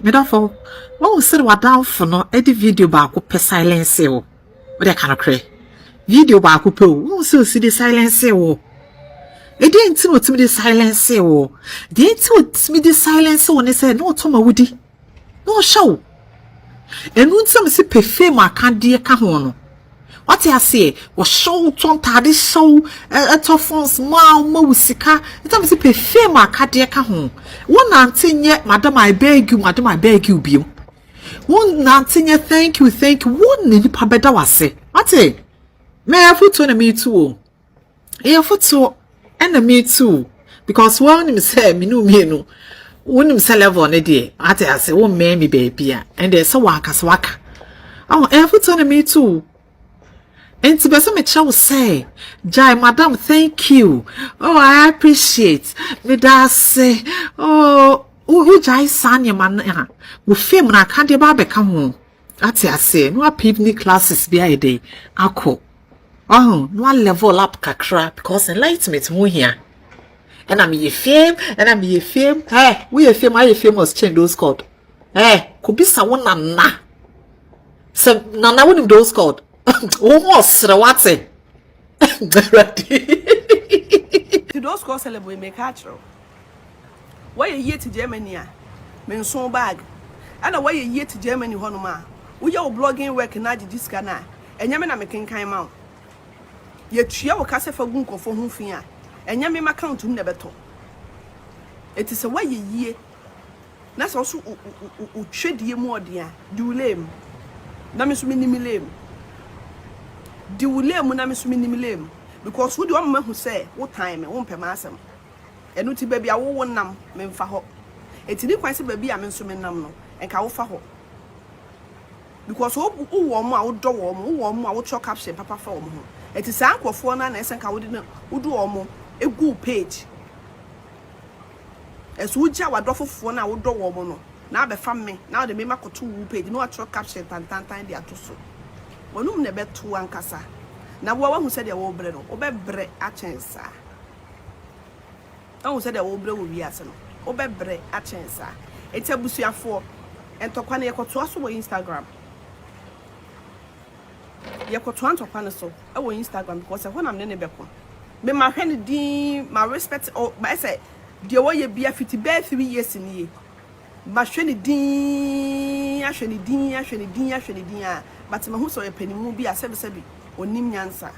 Medafo, what was said what down for no edit video back up silence o. What I can cray. Video back up o. So see the silence o. It didn't know to me the silence o. Didn't know me the silence o. And they said no Toma Woody. No show. And when some say perfume I can't dear cahono. What I say was show tadi show a toffons mal musika. It was a perfume I can't dear cahon. 1 19 yet, madam, I beg you, be. 1 19 yet, thank you. 1 nini pabeda was say. What eh? May I put on me too? A foot so and me too. Because one him say me no. One him say level on a day. I say, oh, mammy baby, and there's a waka. Oh, a foot on me too. And to be some child say, Jai, madam, thank you. Oh, I appreciate. Me da say, oh, Jai san your man. We fame na can't the barbe come home. I say, no picnic classes be a day. Ako. Oh, no level up kakra because enlightenment more here. And I'm ye fame, Hey, we a fame, I famous change those called. Hey, could be someone na. So, nana wouldn't those called. Oh, Srawate. To those call celebrate make catcher. Why a year to Germany? Men so bag. And away a year to Germany, Honoma. We are blogging work in Nadi Discana, and Yamina making came out. Yet you cast for Gunko for whom fear, and Yamima count to never talk. It is a way a year. That's also trade ye more dear. Do lame. Namis minimum. Di wule mu na meso minimilem because wo di o ma hu say wo time wo mpem asem enu ti baby a wo nam me mfa ho etini kwan se baby a me nso me nam no enka wo fa ho because wo wo mu a wo do wo mu a wo cho caption papa fa wo ho eti sa ankofo na esen ka wo di na wo do wo mu egu page esu uja wa do fofo na wo do wo mu no na be fa me na de me makoto wo page no a cho caption tan de atoso Bonum ne betu ankasa. Na wo hu se de wo bre no. Wo be bre achensa. Hu se de wo bre wo wiase no. Wo be bre achensa. Eti abusuafo entokwa na yekoto aso wo Instagram. Yekoto antokwa na so e wo Instagram because ho nam ne beko. Me ma hwe ne din ma respect o ba say de wo ye bia fiti be 3 years ni ye. Ma hwe ne din, ahwe ne din a but my who's a penny will be a sebi onim nyansa.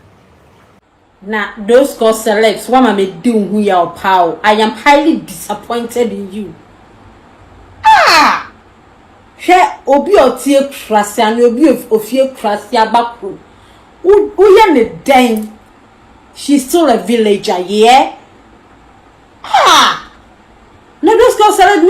Now those called celebs, what am I doing who you pow? I am highly disappointed in you. Ah! She obi otie krasia and obi ofie krasia bakro. Uye ne den. She's still a villager, yeah? Ah! Now those called celebs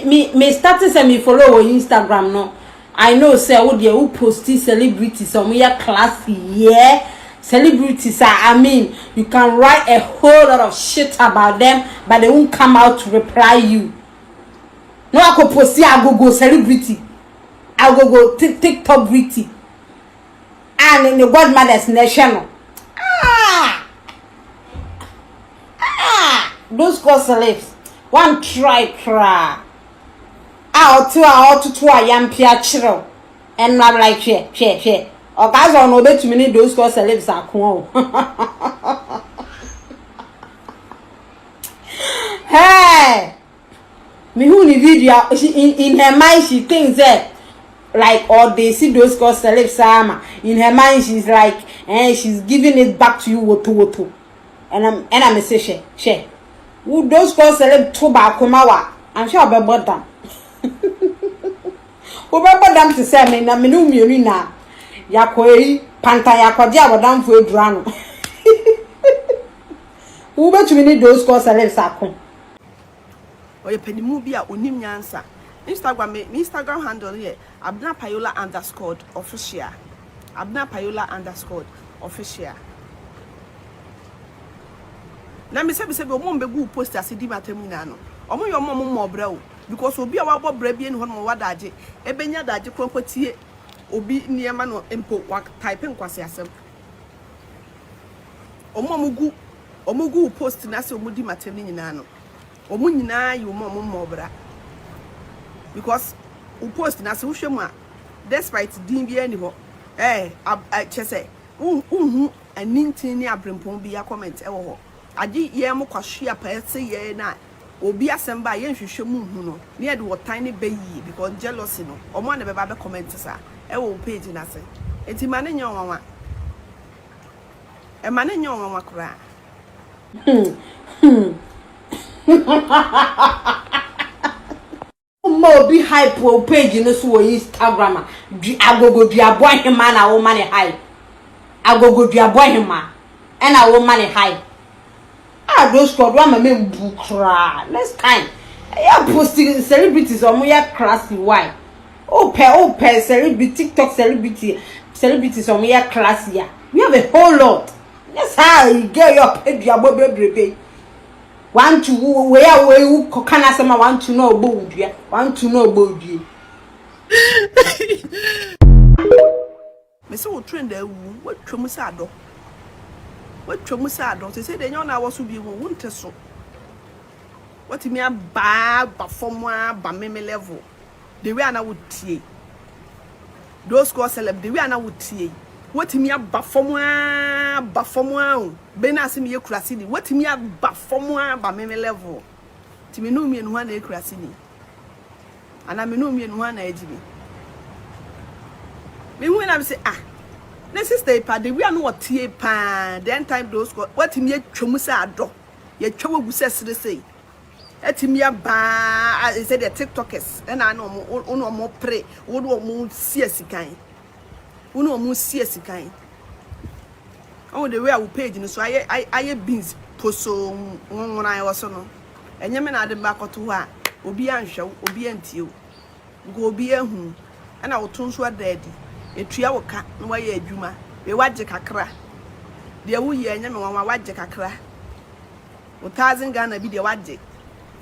me status and me follow on Instagram no. I know say wo dey who post celebrities some here classy yeah celebrities I mean you can write a whole lot of shit about them but they won't come out to reply you. No I go post I go celebrity I go TikTok beauty and in the godmother's nation. Those called celebs one try out to a young piachero and not like share. Or guys on obey to many those called celebs are cool. Hey, me who the video in her mind she thinks that like or they see those called celebs in her mind she's like she's giving it back to you woto and I'm a say share. Who those called celeb to ba komawa I'm sure about them. Obaba dam to say me na me no mienu na yakoi panta yakodi abodam fo edura no wo betumi ni those call celebs akon oye penimu bi a onim nyansa Instagram handle here Abena Payola _official Abena Payola _official na me se be omo mbegu post asidi matem na no omo yo omo mo bra o because obi a wabo bra bi eni ho no wadaje ebenya daje kronkotie obi niema no empo type nkwase asem omugu post na se omudi matem nyina no omu nyina yi omo bra because we post na se wohwɛ mu a despite din bi ani ho chese anintin ni abrempon bi ya comment e wo ho age ye mo kwahwe apa ese ye na obi asemba ye nhwehwɛ mu hu no ne ye de wotan ne bayi because jealousy no omo na be ba be comment sa e wo page na se enti ma ne nya onwa e ma ne nya onwa kura Mo be hype o page no so Instagram agogo duabo ahema na wo mane hype agogo duabo ahema e na wo mane hype those squad one me bukra next time ya posting celebrities or mo ya classy why pe celebrity TikTok celebrities or mo ya classy ya we have a whole lot. Yes, how you get your page duabo bebrebe. Want to where we can ask them want to know about you. Want to know about you. Me say we trend there what twomusado. What twomusado. They say they know na was be won so. What me ba from ba meme level. The way na would tie. Those go celeb the way na would tie. What me ba from Bena asimi ye kurasini. What me ba from ba meme level. Ti me no me no na e kurasini. Ana me no me no na ejibi. Me when I say na sister pa the we are no tie pa then time those go what me twom say ado. Ye twa wagu sesere say. Etimi ba say the TikTokers and I know mo pray. Wo do mo sie sikan. Uno mu sie sikan. Oh the way I will page no so I beans poso won I was no. Enye me na de back to ha obi anhwe obi antie go obi ahu na wo ton so adadi etua wo ka na wa ye adwuma we waje kakra de wo ye enye me wan waje kakra 1000 Ghana bi de waje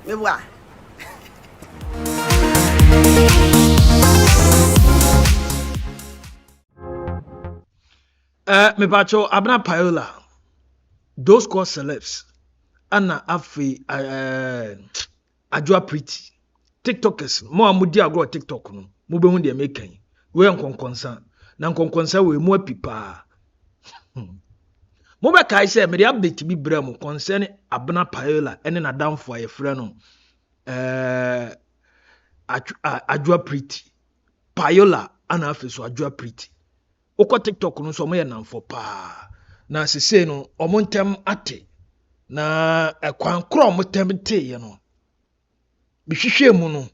we bua me bacho Abena Payola those called celebs Anna Afi Adwoa pretty TikTokers mo amudi agro TikTok no mo be hu de mekan we nkonkonsa na nkonkonsa we mo apipa mo be kai say me de update bi bra mo concern Abena Payola ene na damfo aye frɛ no Adwoa pretty Payola ana afi so Adwoa pretty Oko TikTok no so mo ye namfo pa na sese no omontem ate na ekwan kro omontem te ye no bihwehwe mu no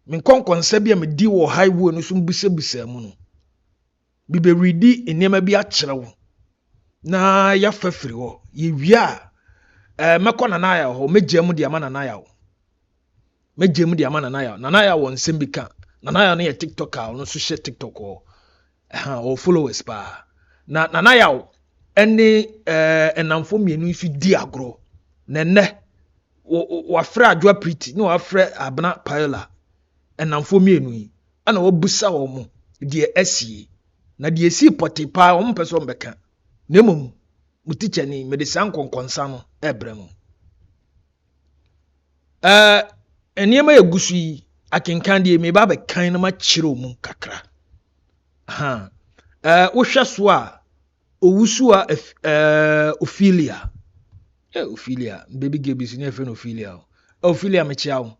me konkonsa bia me di wo highway no so mbusabisa mu no bi be ready enema bi akyerewo na ya fafiri ho ye wia mekona na ya ho megem de ama na ya ho megem de ama na ya won sembika na ya no ye TikToker no so she TikTok ho or followers pa na yaw ene enamfo mienu ifi di agro nenne wa fra Adwoa pretty no wa fra Abena Payola enamfo mienu yi ana wo busa wo mo de asie na de esi potipa wo mpeso mbeka nemom mutiche ni medisan konkonsa no ebre mo eniema yagusu yi akenkan de me ba be kan na ma kire mu kakra wohwa so a owusu a Ophelia Ophelia baby girl is near friend Ophelia me chiao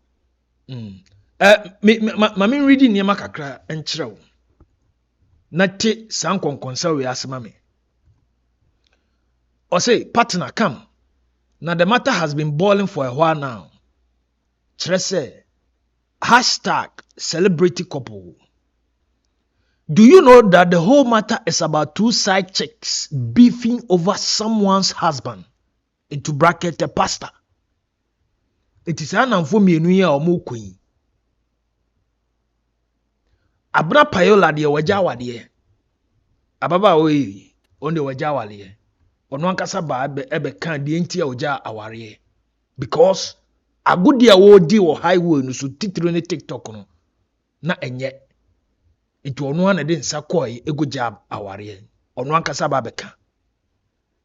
ma me reading niam kakra enkyerɛw na te san konkonsa we asema me or say partner come now the matter has been boiling for a while now kyerɛ sɛ #celebrity couple. Do you know that the whole matter is about two side chicks beefing over someone's husband? Into bracket a pastor. It is an unfamiliar year or more queen. Abena Payola de wajawa de. Ababa we on the wajawa de. On one casaba ebe can the entire oja aware. Because a good dear old deal or highway no so titro TikTok no. Na enye. Itu onu ana de nsakoi ego jab aware onu ankasa ba beka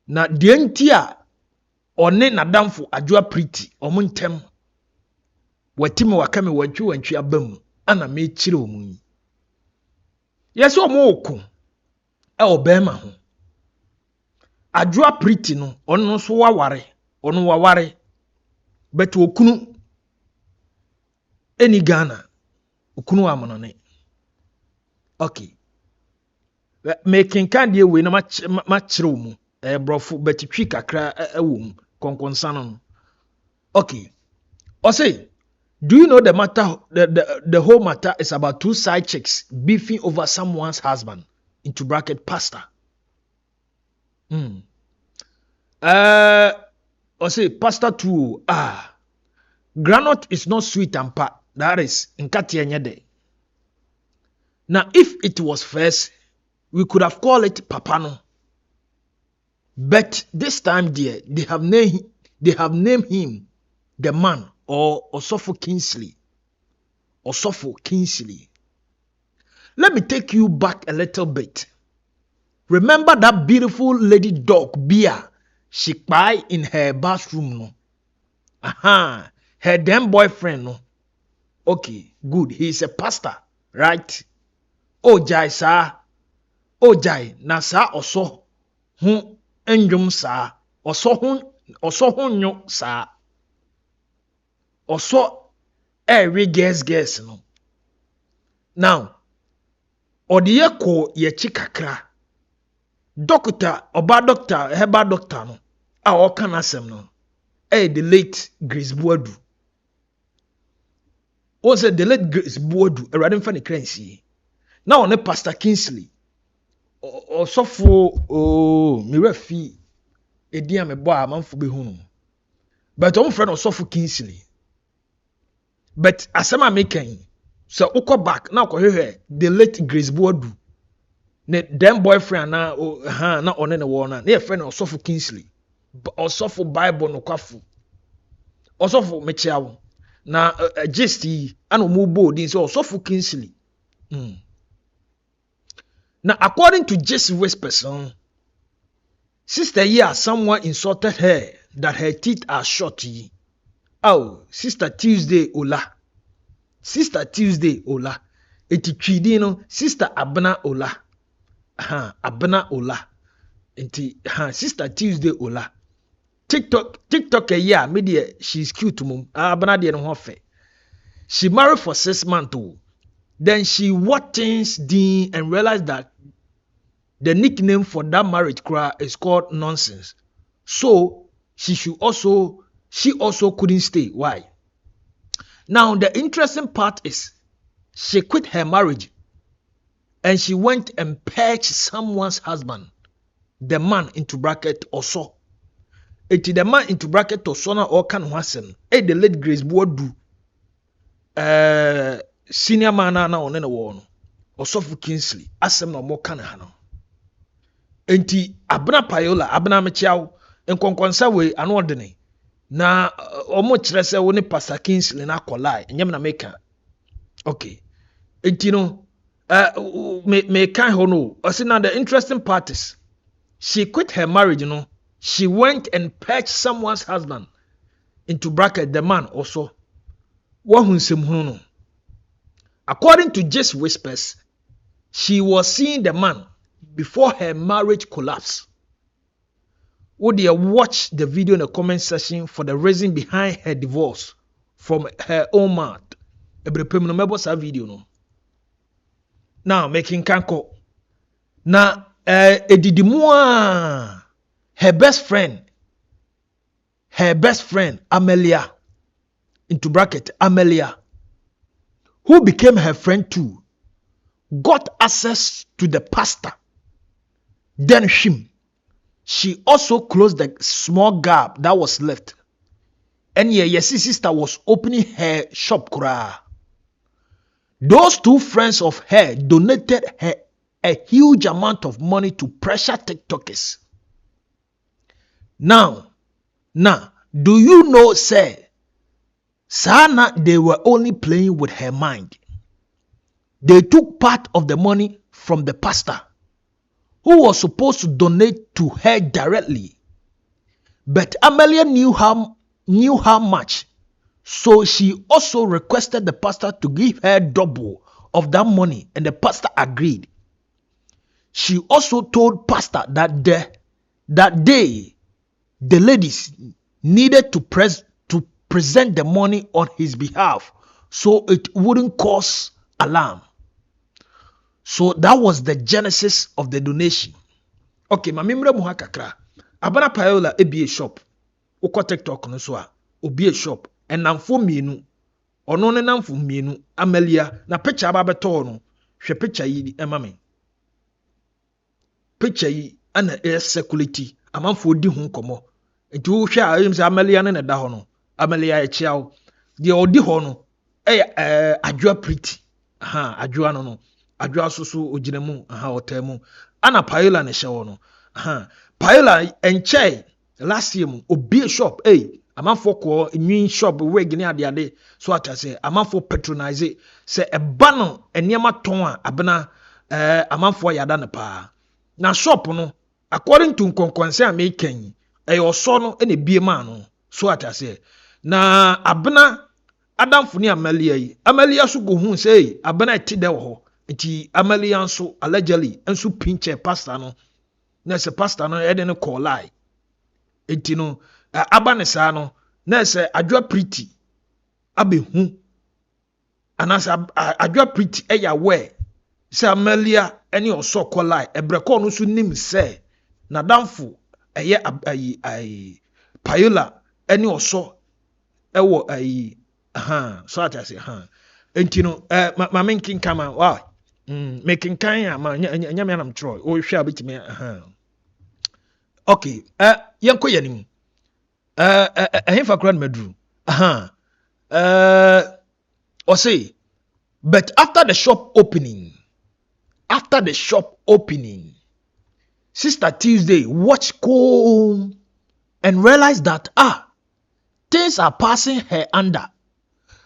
na de ntia one nadamfo Adwoa pretty omo ntem watimi wakame wantwi abam ana me chire omu yeso omo bema ho Adwoa pretty no ono so waware but okunu eni Ghana okunu amonone okay making kan die we na ma chire omu brofo but twi kakra awom konkonsa no okay I say, do you know the matter? The whole matter is about two side chicks beefing over someone's husband. Into bracket pastor. I say pastor too. Granite is not sweet and pa. That is in Katianyade. Now, if it was first, we could have called it Papano. But this time, dear, they have named him the man. Or Osofo Kingsley. Let me take you back a little bit. Remember that beautiful lady dog, Bia, she cried in her bathroom, no? Her damn boyfriend, no? Okay, good. He is a pastor, right? Oh, Jai, sir. Oh, Jai, na sa oso. Enjum sa. Oso nyo sa. Also, every guess no. Now, odiye ko ye chikakra. Doctor, heba doctor no. A okan asem no. The late Grace Boadu. O say the late Grace Boadu, erade mfa ne kransi. Now on Pastor Kingsley. Osofo mi refi edi am bo amanfo be hunu. But on friend Osofo Kingsley. But asama making so uko back now the late Grace Boadu ne dem boyfriend na na one ne wona na friend Osofo Kingsley Osofo Bible Nokwafo Osofo mechiawo na gist yi ana mu bo din so Osofo Kingsley now according to Jesse Whispers sister here someone insulted her that her teeth are short. Oh, Sister Tuesday Ola. Eti twidi no Sister Abena Ola. Abena Ola. Eti Sister Tuesday Ola. TikTok yeah, media she's cute mum. Abena de no hofe. She married for 6 months too. Then she watched things din and realized that the nickname for that marriage cry is called nonsense. So she also couldn't stay. Why? Now, the interesting part is she quit her marriage and she went and purchased someone's husband, the man into bracket also. Eti the man into bracket also na okan wasem. The late Grace Boadu senior man na one na wo no. Osofo Kingsley asem na mo kan ha no. Enti Abena Payola, Abena mechiawo enkonkonsa we anodene. Na omo kire se wo ne Pastor Kingsley na kolai enyem na meka okay enti no me kan ho no na the interesting part is she quit her marriage she went and purchased someone's husband into bracket the man also wahunsem hu no according to Just Whispers she was seeing the man before her marriage collapsed. Would you watch the video in the comment section for the reason behind her divorce from her own mouth? Video no. Now making kanko. Now edidimua her best friend Amalia into bracket Amalia, who became her friend too, got access to the pastor. Then she also closed the small gap that was left. And Yesi sister was opening her shop. Those two friends of her donated her a huge amount of money to pressure TikTokers. Now, do you know, Sana, they were only playing with her mind. They took part of the money from the pastor, who was supposed to donate to her directly. But Amalia knew how much, So she also requested the pastor to give her double of that money, and the pastor agreed. She also told pastor that day the ladies needed to present the money on his behalf so it wouldn't cause alarm. So that was the genesis of the donation. Okay, ma memre mu kakra. Abana Payola ebi shop. Uko TikTok no so a obi shop. Enamfo mienu. Ono ne namfo mienu Amalia na picture aba beto no. Hwe picture yi ema me. Picture yi ana security amanfo di ho komo. Enti wo hwe a yim se Amalia ne da ho no. Amalia e chiawo. De odi ho no Adwoa pretty. Adwoa no. Adwoa susu ojinamu otemu. Ana Payola ne hye wo no. Payola enche last year mu obi shop amanfo ko nwin shop wig ne ade so atase amanfo patronize se eba no enema ton a Abena amanfo yada ne pa na shop no according to nkonkonse a mekan oso no ene bie ma no so atase na Abena adamfo ni Amalia so go hu se Abena etide wo ho nti Amalia nso allegedly nso pinche pastor no na se pastor no ede ne call lie enti no abane sa no na se Adwoa pretty abehu anasa Adwoa pretty eya we se Amalia ene oso call lie ebreko no so nim se na damfo eye Payola ene oso ewo so atase enti no ma menkin kama wow making kan ma nyame anam troy o hwe abetime okay yanko yanim ehfa kran madru or say but after the shop opening Sister Tuesday watched home and realized that things are passing her under,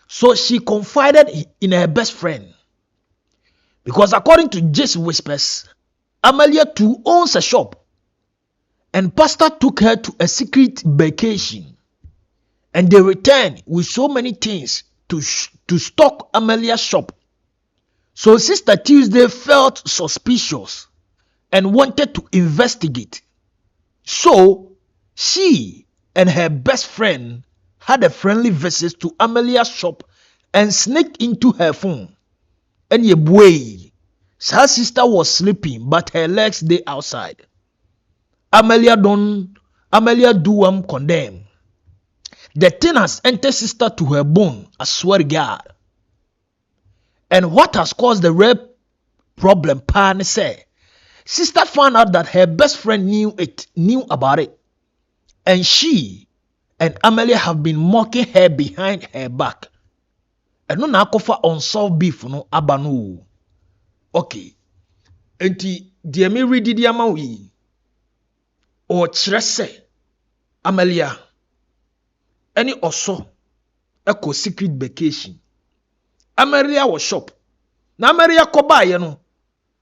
so she confided in her best friend. Because according to Jess whispers, Amalia too owns a shop, and pastor took her to a secret vacation, and they returned with so many things to stock Amalia's shop. So Sister Tuesday felt suspicious and wanted to investigate. So she and her best friend had a friendly visit to Amalia's shop and sneaked into her phone. And ye boy, her sister was sleeping, but her legs they outside. Amalia do condemn. The thing has entered sister to her bone, I swear to God. And what has caused the real problem, Pan say, sister found out that her best friend knew about it. And she and Amalia have been mocking her behind her back. And no na kofa unsolved beef no abano. Okay. Enti die me read di ama wi. O kyerese Amalia any oso eko secret vacation. Amalia was shop. Na Amalia ko ba ye no.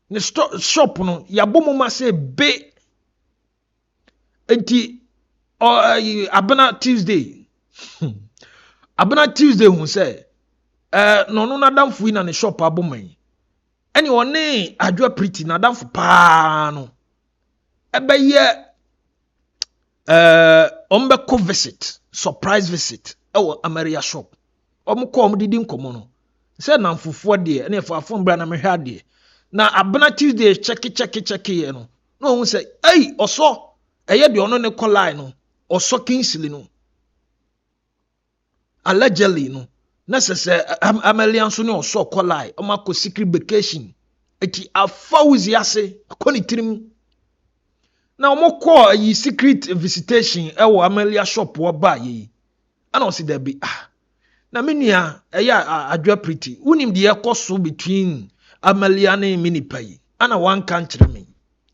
Ne shop no yabomu ma se be. Enti Abena Tuesday. Abena Tuesday who say no na damfo ina ne shop aboman. Eni one Adwoa pretty na damfo pa no. Ebe ye ombeko visit, surprise visit ewo Amalia shop. Omko omdidi nkomo no. Say na mfufo de na efafo mbra na mehwa de. Na Abena Tuesday check ye no. No who say, "Hey, oso eye de ono ne collide no. Oso Kingsley no. Allegedly no. Necessary Amalia nso ne oso collide. Omako secret vacation. Eti afawuzi ase akoni tirim. Na omoko yi secret visitation ewo Amalia shop wo ba yi. Ana o si there be na menua eya Adwoa pretty. Unim de ekoso between Amalia na mini pai. Ana wan kan kire me.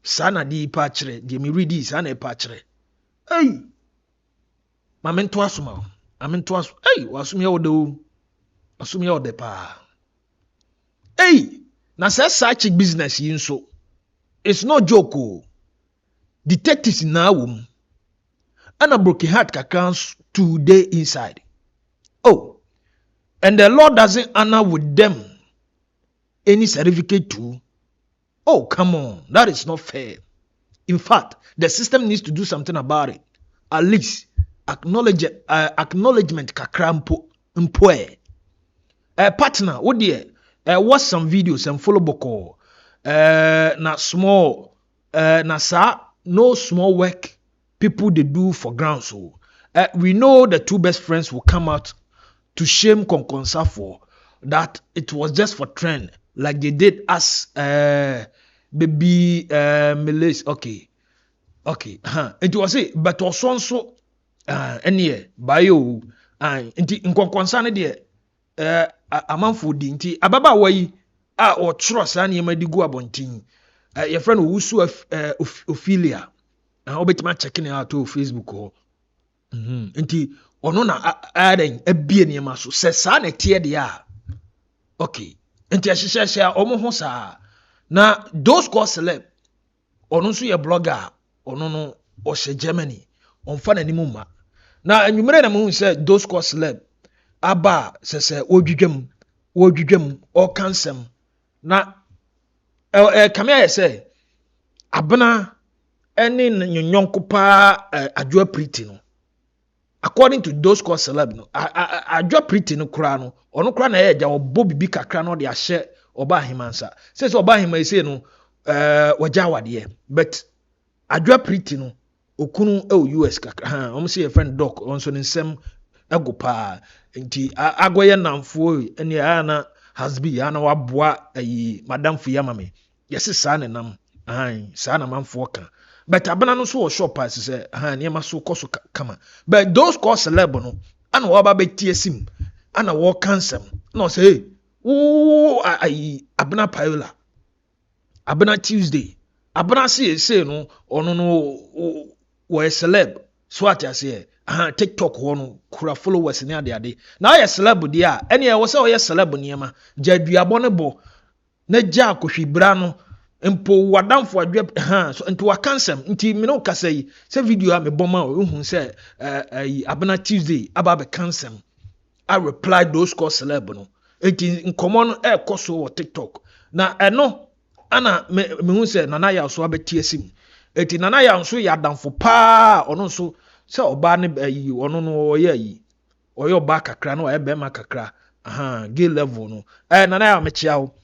Sana di pa kire, de me read this ana pa kire. Hey. Mamento asuma. Amento asu. Hey, wasumi ya odo. Asumi ya ode pa. Hey, na say such business yin so. It's not joke o. Detectives na wom. Ana broken heart kakans today inside. Oh, and the Lord doesn't honor with them any certificate too. Oh, come on. That is not fair. In fact, the system needs to do something about it. At least acknowledgement kakra mpo partner, what dear, watch some videos and follow boko. Na small, na sa, no small work people they do for ground. So we know the two best friends will come out to shame Konkonsa for that it was just for trend, like they did us baby Melis. Okay. It was it, but also any bio nti Konkonsa ne de amanfo di nti ababa wayi or trust and yema di go abontin your friend wusu Ophelia obetima checking out to Facebook or nti ono na aden abie niema so se sa na tie de a okay nti ahyehyehye omo ho sa na those called celeb ono nso ye blogger ono no o hye Germany on fa na nimu ma na anwumere na mo say those called celeb aba sese wodwidwam o kansem na kame aye say Abena eni nyonko pa Adwoa pretty no according to those called celeb no Adwoa pretty no kura no ono kura na eja obo bibi kakra no de ahye oba himansa say oba hima say no waja wade but Adwoa pretty no okunu US kakra omo say your friend doc onso nsem ego pa nti agoye namfo eni ana hasbi ana waboa ayi madam fiyamame yesi sa ne nam sa na manfo ka but Abena no so shop as say niam so koso kama but those call celeb no ana wa ba betie sim ana wo cancel no say oh ayi Abena Payola Abena Tuesday Abena say no ono no wo celeb so at say TikTok no kura followers ni ade na ya celeb dia ene ya wo say o celeb niam jaduabo ne bo na ja akohwibra no mpo wadamfo adwe so nti wa cancel nti me no kasa yi se video a me boma o hu se Abena Tuesday aba be cancel I reply those call celeb no nti nkomo no koso wo TikTok na eno ana me hu se nana ya so abeti asim nti nana ya nso ya damfo pa ono nso se oba ne ayi ono no oye ayi oye oba kakra no oye be ma kakra gay level no nana ya mechia wo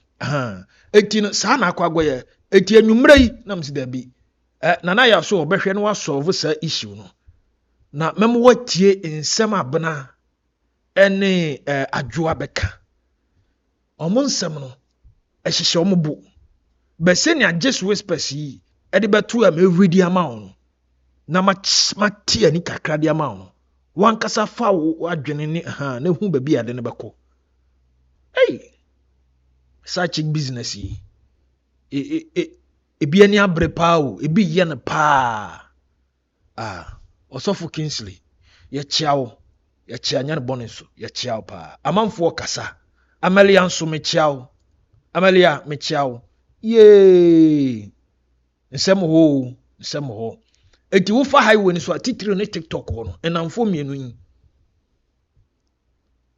eti no sa na akwagoye eti anwumre yi na msi da bi nana ya so obehwe no wasolve sa issue no na memo watie nsem Abena ene Adwoa beka omo nsem no ehyehyɛ omo bo be se ne just whispers yi ede betu am everyday amount no na ma tie ani kakra de amount no wankasa fa wo adwene ni na hu ba bi ade ne beko such business yi ebi ani abre pa o ebi ye ne pa Osofo Kingsley ye chiawo ye chianya ne bonus ye chiawo pa amanfo kasa Amalia nso me chiawo Amalia me chiawo ye nsem ho eti wo fa highway ni so atitire ne TikTok ho no enamfo mienu yi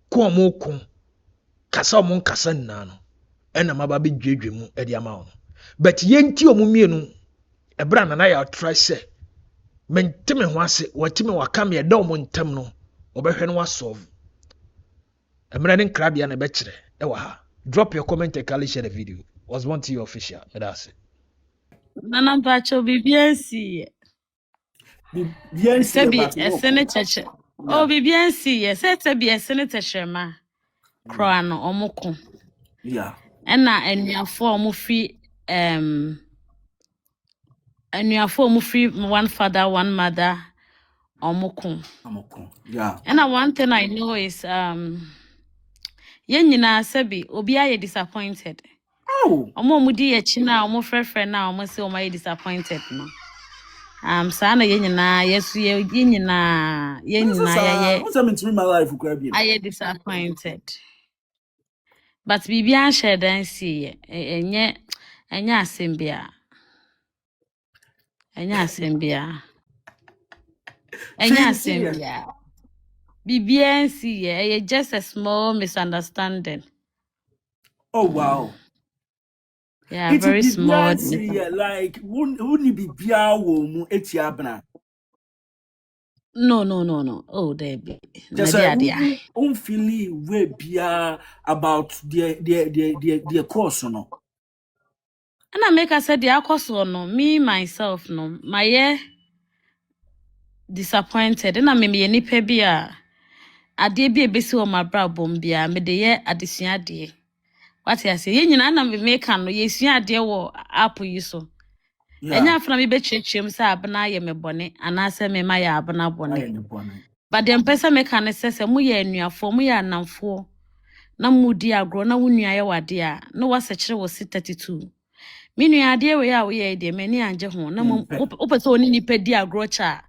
ko mo ko kasa mo kasa nna no ena maba be dwedwe mu e de ama wo but yenti omu mienu ebra na ya try say mentime ho ase watime waka me da omu ntem no obehwe no wasolve emra ne nkrabia na be kire e wa ha drop your comment and share the video was want to your official that's it Nana Pacho BBNC. Sebi esene cheche. Oh BBNC, sebi esene cheche ma. Kroa no omoko. Yeah. Ena enuafo omufi enuafo omufi one father one mother omoko. Yeah. And one thing I know is yenyina sebi obi aye disappointed. Oh. Omo mudi ye china omo frefre na omo se omo aye disappointed no. Sana yenyina yesu yenyina ye. What's happened to my life for crab? I disappointed. But bibi an share dan see enye asembia. Enye asembia. BBNC, yeah, just a small misunderstanding. Oh wow. Yeah, It's a very small. BBNC, like wouldn't be bia wo mu eti Abena. No. Oh, there be. Just feeling way bia about the course no. And I make I said the course no, me myself no, my disappointed. And I me nipa bia. Ade bi ebesi o mabra bom bia me de ye adesua ade. What I say, ye nyina na me make no ye sua ade wo app yi so. Enya afna me be chechiem say Abena ye me bone anase me ma ya Abena bone. But dem pesa me kan se mu ye anuafo mu ye anamfo na mu di agro na wunua ye wade a no wa Sɛcrɛt wo 32. Me nua ade we ya wo ye de mani anje ho na mo opese oni nipa di agro cha.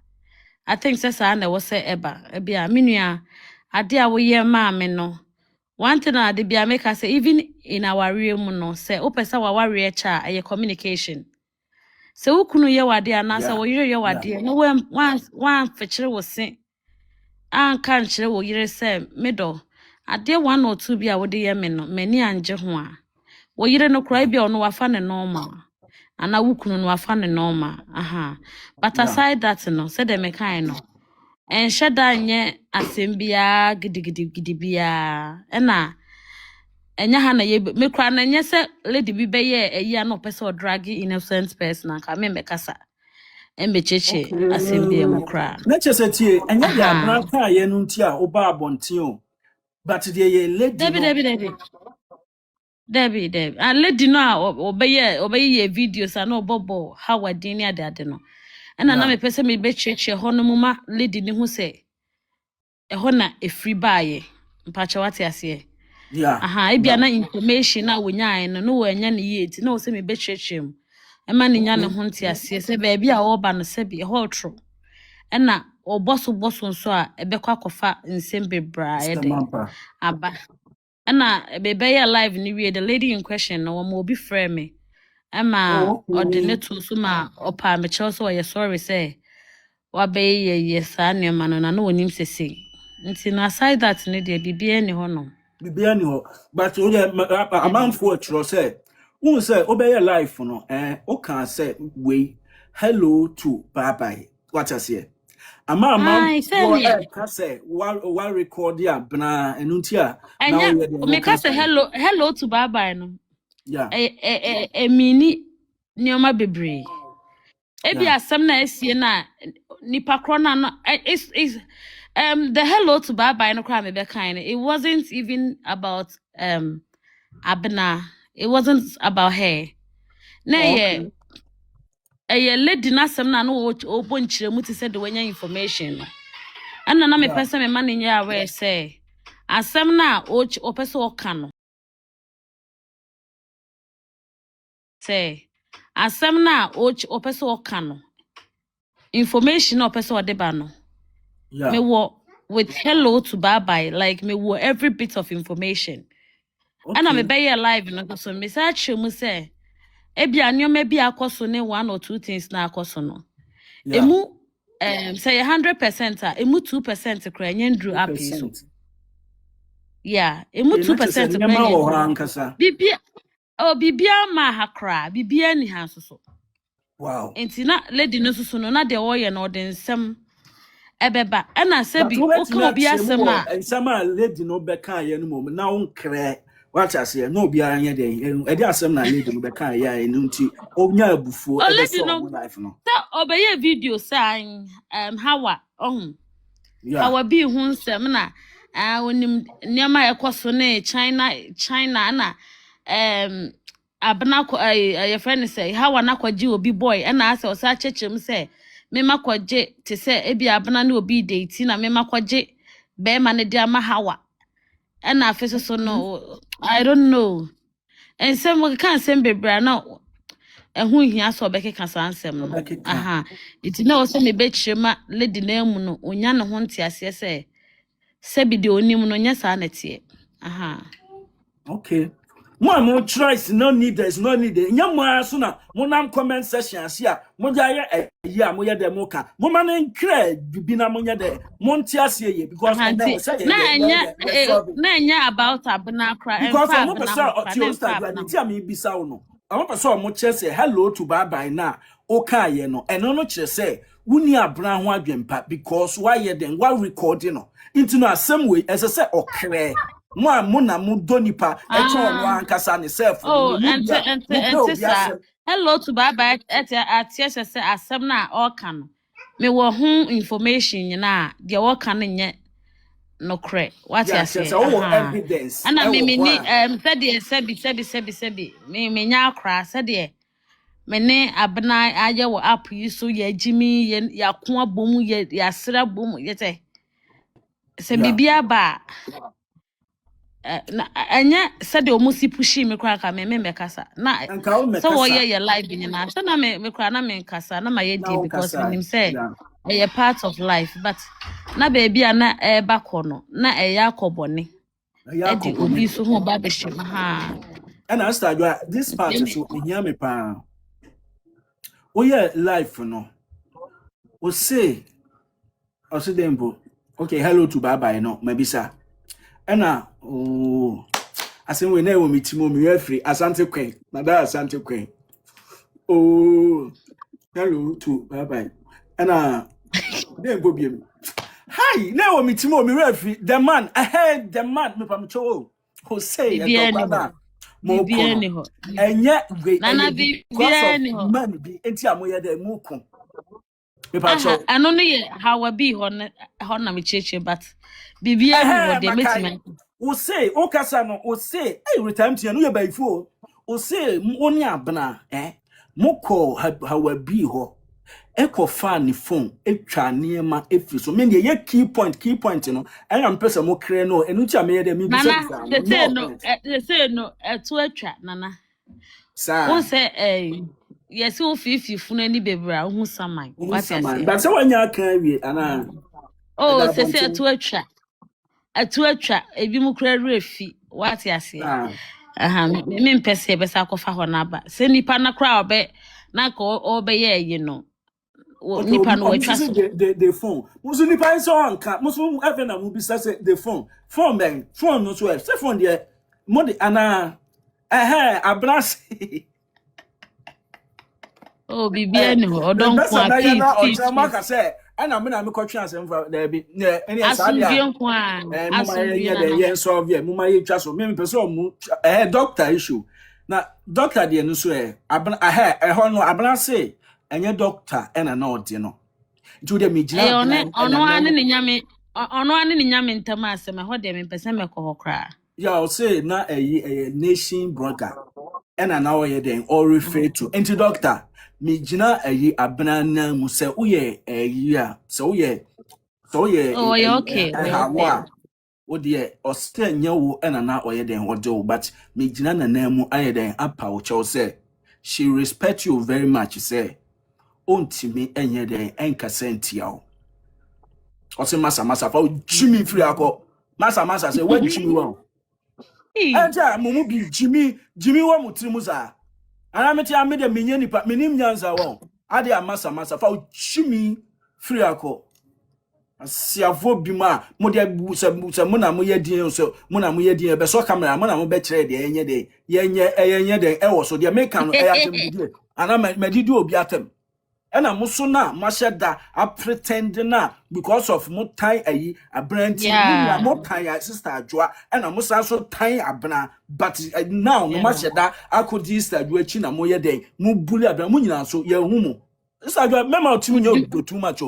I think say na wo se eba bia me nua ade a wo ye ma me no. One thing I did be make us say even in our realm no say opesa wa warrior cha a communication. So ukunu ye wade anasa wo yire ye wade no one fetchere wo se an kan kire wo yire se middle ade 1 or 2 bia wo de ye me no mani anje ho a wo yire no krai bia ono wafa ne normal ana ukunu no wafa ne normal but aside that no say the mekan no en sheda nye asembia gidigidi bia na enya ha na ye me kra na nye se lady bi be ye eyi na opese drag innocent person ka me kasa embecheche asembia mu kra Na chese tie enya dia Abena ka ye no nti a oba abonten o. But the ye lady no. Debbie. And lady no obey videos and no bobo how we dini ade no. And na me pese me be cheche ho no muma lady ni hu se ho na e free buy mpacha wate ase. Ebia na information na wonya no no wanya ne yeti na wo se me be cheche mu. E ma ne nya ne ho nte ase se ba bia wo ba no se bi ho tro. E na oboso nso a ebekwa kofa nsem bebra ye de aba. Ana bebe ya live ni wie the lady in question no mo obi frame me ama ordinate so ma opa me che so ye sorry say wa be ye sa ne ma no na no onim sese nti na aside that ne de bibia ni ho no bibia ni ho but o de amanfo atro say won say obey life no o kan say we hello to bye bye what I say ama ka say wa record ya Abena enu nti a na me ka say hello to bye bye no mini nioma bebre ebi asem na esie na nipa kro na no is the hello to bye bye no kra me be kind it wasn't even about Abena it wasn't about her na ye lady na asem na no obo nchiremu ti say the wanya information ana na me pese me man nya aware say asem na o pese o ka no say asem na o pese o ka no information na o pese o de ba no me wo with hello to bye bye like me wo every bit of information ana me be live no so me say achemu say ebia nyoma bi akoso ne 1 or 2 things na akoso no emu say 100% emu 2% kra nyandru api so emu 2% kra bibia ma ha kra bibia ni ha so wow enti na lady no so no na de wo ye no de nsem ebeba na sebi oka obi asema nsema lady no beka ye no mom na won kre what I say no obi anya de e de asem na lady no beka ye enu nti onya abufuo e be so life no ta obeye video sign hawa hawa bi hu nsem na onim niama ekoso na China na Abena your friend say hawa na kwaji obi boy na ase o sa chechem say me makwaje te se ebi Abena na obi date na me makwaje be ma ne dia ma hawa na afese so no I don't know and some can send bebra na ehun hia so be keka sansem no it na o se me be chirema lady na mu no onya ne ho nte ase se bi de onim no nya sa na tie okay Mo choice no need there's no need. Nyamwa so na mo nam comment section asia mo ja ye ya mo ye de mo ka. Mo man nkra bibi na mo nye de. Mo nti ase ye because na nya about Abena cry because mo person o ti o start ti am bisa wo no. Am person mo che say hello to bye bye na o ka ye no. Eno no kire say wuni Abena ho adwempa because why ye den wa recording no. Into no same way as I say okre. Mo na mo do nipa e che ono ankasa ne self oh and hello to bye bye at say asem na all can me wo ho information na de wo kan nye no kre what you say evidence ana me ni said me nya akra said me ne Abena aye wo app yi so ya jimi ya ko abom ya sra bom yete se bibia ba na anya said o musi pushi me kra ka me kasa na so wo ye live ni na so na me kra na me kasa na ma ye di because me say a part of life but na baby na e ba kono na e ya akobone e di obi so ho ba be shim ha and I start this part so me hear me pa o ye life no o say dembo okay hello to bye bye no mabisa ena oh asen we na wo mitimo me refri asante kwen na da asante kwen oh hello to bye bye ena dembo biem hi na wo mitimo me refri the man I heard the man me pam cho who say Bibiani ho enye we Nana Bibiani ho man bi enti amoye de mu ko me pa cho ano no ye how be ho na me cheche but Bibiani ho de metima o say o kasa no o say return to no ye ba ifu o say oni Abena moko how be ho eko fa ni phone etwa niema efi so me ye key point no I am person mo kre no enu ti ameye de me bi say no eto atwa nana sa won say yes wo fifi funu ani bebra hu saman what you say but say wanya kan wie ana oh say eto atwa ebi mu kra refi what you say me mpese be sa kofa ho na ba se nipa na kra obe na ko obeye yi no nipa no watwa so the phone musu nipa so anka musu Abena mu bisa say the phone no so say phone there mo de ana Abena oh Bibiani ho odon ko afi o maka say ana me na me kwatwe asem fa da bi eni asadia asuvie nko ye solve ye muma ye twa so me pese o mu doctor issue na doctor de no so Abena ho no Abena say enye doctor ena na odi no nti de me gina ono ane ni nyame ntam asem ho de me pese me ko hokra ya o say na nation broker ena na o ye den or refer to nti doctor me gina Abena na mu se uye a se uye okay hawa o de o stay nya wo ena na o ye den ode wo but me gina na mu aye den apa wo che say she respect you very much say ontimi enye den enkasa ntia wo o se masa fa jimi free akọ masa say what jimi wo enta mumu bi jimi wo mutirimu za ana meti amede menye nipa menim nyanza wo ade amasa fa jimi free akọ asiafo bima mo de se mo na mo ye din so mo na mo ye din be so camera mo na mo be kire de enye de yenye de e wo so de make no e atem de ana medidi obi atem ena mo so na ma sheda a pretend na because of mo tie Abena yeah mo tie sister Adwoa ena mo san so tie Abena but now no ma sheda akodi sister Adwoa chi na mo ye de mo bully Abena mo nyina so ye hu mo sister Adwoa mema otimi nyo too much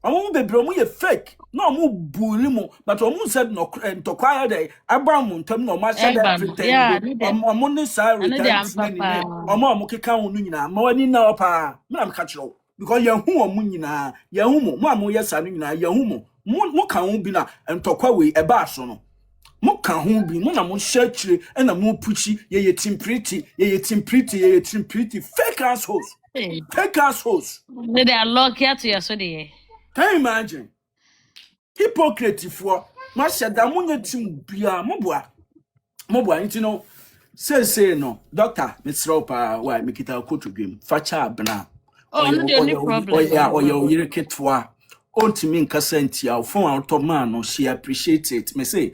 omu bebre omu ye fake no omu bully mo but omu said no ntokwa de Abraham ntam no ma sheda pretend omu ne sa return omu keka hu nyina ma wani na opa me na mka kiro because ye hu omu nyina ye hu mo amu ye sa nyina ye hu mo ka hu bi na ntokwa we e ba so no mo ka hu bi mo na mo share na mo puchi ye team pretty fake assholes they are lucky to your so dey can you imagine hypocrite for ma sheda mo nya team bia mo boa Mobile, you know, say no, doctor, Miss Ropa, why make it a coat game, Facha Abena, Oh, no, the only problem. or your Yiriketwa, on to mean Cassentia, phone out of man, or she appreciate it. Me say,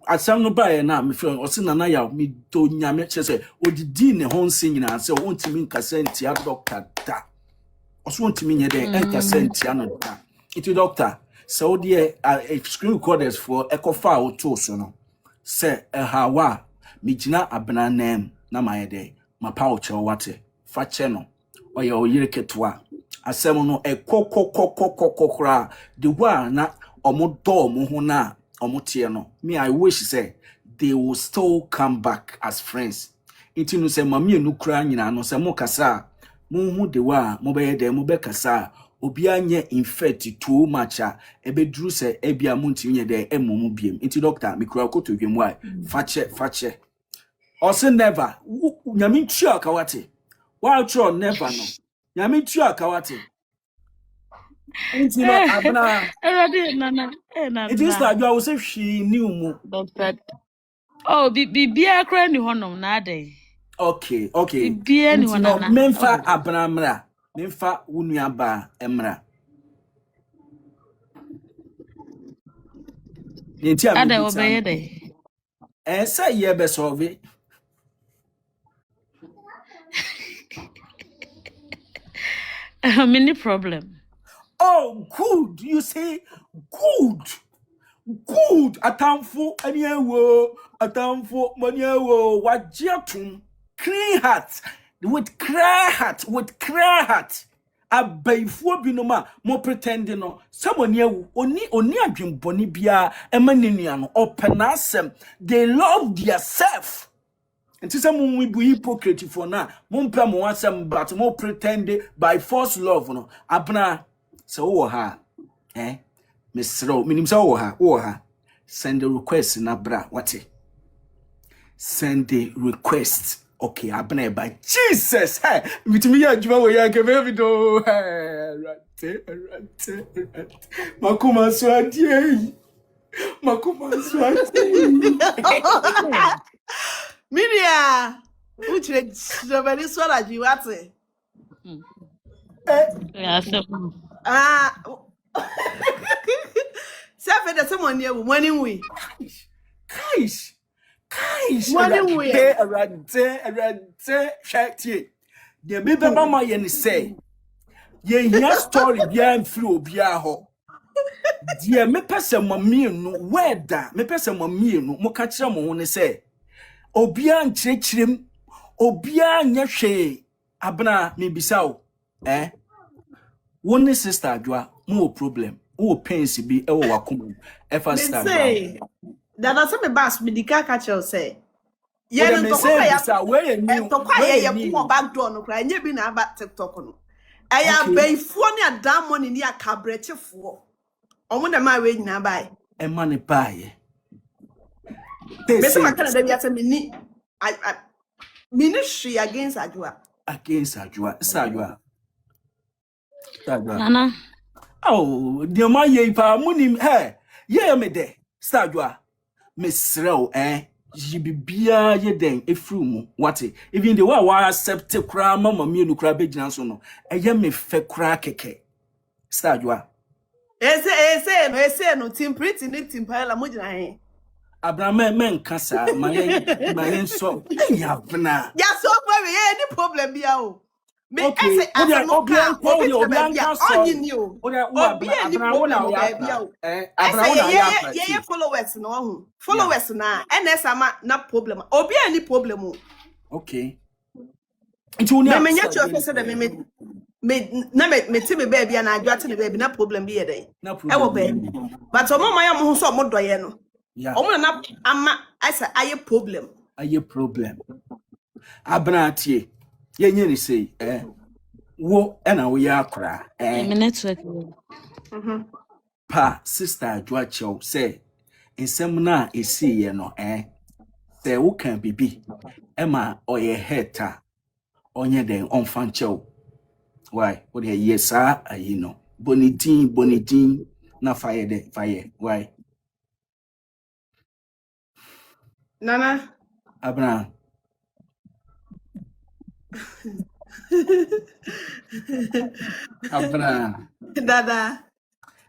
at some no buy now, me friend, or Sinanaya, me do Yamet, say, or the dean, home singing, and so want to mean Cassentia, doctor, that. Also want to mean there, and Cassentia, no, it's doctor. So, dear, screen recorders for Echo File too, so no. Say hawa mijina Abena name na mayede mapauche wate fa cheno oye oyire ketwa asem no kokokokokokra the one na omodo mo ho na omotie no me I wish say they will still come back as friends inti no say mami enu kra nyina no say mo kasa mo hu de wa mo be de mo be kasa obi anye infect too much a ebedru se ebia munti nye de emomu biem inti doctor mikura koto dwem wa fache ose never nyame tu akawate wa tro never no nyame tu akawate inti no Abena it is like you say she knew mu doctor. Oh, bibia kra ni honom na ade. okay Bibia ni no honana. memfa Abena mra memfa wunua ba emra Ninti a Ade me obeye de. say ye be solve Many problem. oh good you say good atamfo aniawo atamfo maniawo wajiatum clean heart with cry heart abaifo binoma mo pretending no someone here oni adwemboni bia emanenua no opena asem they love theirself and some we be hypocrite for now mumpa mo asem but mo pretend by false love no Abena so wo ha Mr. Minim say wo ha send the request na bra wate send the request okay Abena by Jesus hey with me adwuma wo ya ke baby do rate makuma so adie Media. Uche jabani swala jiwate. Yeah, so Ah. Sefe de someone here morning we. Kaish Morning we. Arante shakti the baby mama yen say ye hear story bia mfiri obia ho die me pese mamienu weda me pese mamienu mo ka kire mo ho ne say obia nchirechirem obia nya hwe Abena me bisao one sister Adwoa mo problem wo pains bi e wo wakom e fa sister say that na me bass me dika ka chel say ye no no to say bisa where you to kwa ye put back door no kra nye bi na aba TikTok no aya beifo ne adam money ni akabrechefo omo na ma we nyina bai e mane bae me say makana da bi asa me ni ministry against Adwoa Adwoa Nana. oh the ma ye pa munim ye me de Adwoa me srew yibibia ye den efru mu wate even the wa accept kra mama mi enu kra begina so no eye me fe kra keke Adwoa ese no team pretty ni team Payola mo gina he Abena men kasa mayen so Abena ya so for me any problem bia o me okay ese no ka obi onyi ni o obi any problem bia o ese ye followers no ho followers na ns ama na problem obi any problem o okay it will me nya cho say that me ti me ba bia na Adwoa te ne ba na problem bi ye dey e wo ba but o mama ya mo so mo doye no omo na ama asa aye problem Abena tie ye nyeri sei wo na wo ya akra Me network. pa sister Adwoa chew say ensem na esi ye no say wo kan bibi ma oye heta onye den onfan chew why what ye yesa ayi no bonitin na fire why Nana Abena. Abena. Dada.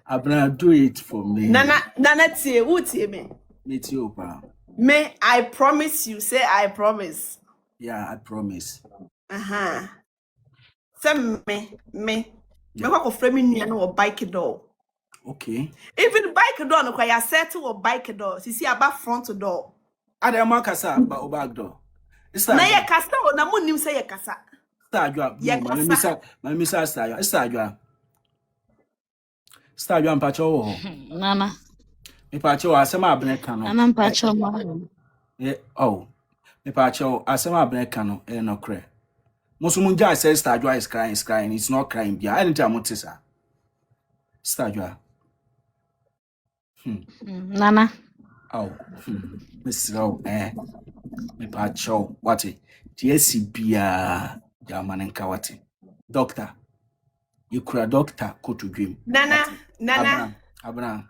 Abena, do it for me. Nana tie, who tie me? Me too, pa. Me, I promise you. Say I promise. Yeah, I promise. Say me. Me go frame me no bike door. Okay. Even bike door no kwaya settle or bike door. See about front door. Adama kasa ba back door. Na ye kasa o na munim say ye kasa. Stadwa. Mamisa stadwa. Stadwa mpacho wo. Nana. Mpacho asema Abena ka no. Nana mpacho ma. Oh. Mpacho asema Abena ka no e no kre. Musumunja says Stadwa is crying. It's not crying. Yeah, anytime mutisa. Stadwa. Nana. Oh. Mr. Mpacho wati. TSC bia jamani nkawati. Doctor. You could doctor go to dream. Nana. Abena.